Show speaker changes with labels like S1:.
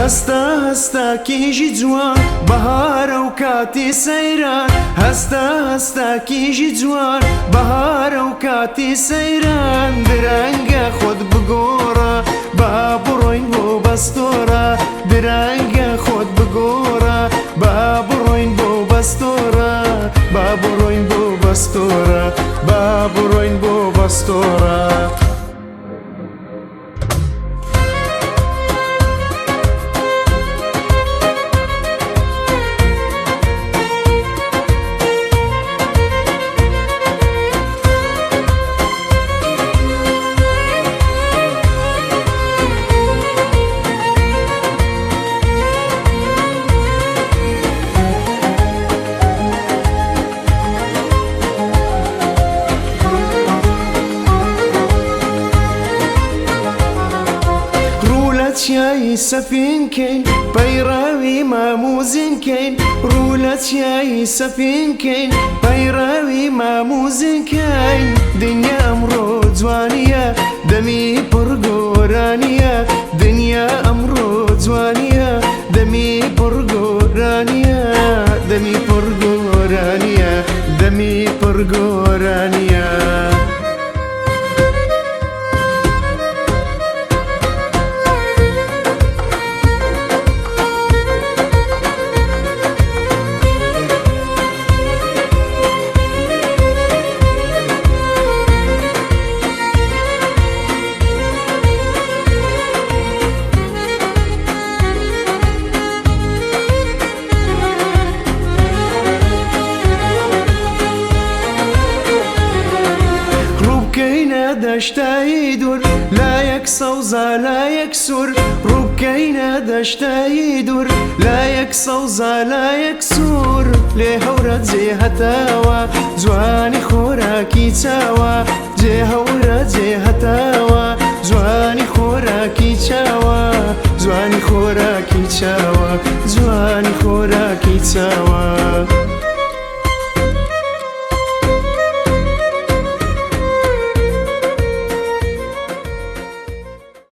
S1: هەستا هەستا کیژی جوان بەهارە و کاتی سەیران هەستا هەستا کیژی جوان بەهارە و کاتی سەیران درەنگە خۆت بگۆڕە با بڕۆین بۆ بەستۆرە درەنگە خۆت بگۆڕە با بڕۆین بۆ بەستۆرە با بڕۆین بۆ بەستۆرە با بڕۆین بۆ بەستۆرە چای سفین کن پیراوی ماموزین کن رولت چای سفین کن پیراوی ماموزین کن دنیا امرو جوانیه دمی پرگورانیه دنیا امرو جوانیه دمی پرگورانیه دمی پرگورانیه دمی پرگورانیه دشتای دور لا يكسوزا لا يكسر ركينا دشتای دور لا يكسوزا لا يكسر لهورت زي هتاوا زواني خوراكي تاوا جي هورت زي هتاوا زواني خوراكي تاوا زواني خوراكي تاوا زواني خوراكي تاوا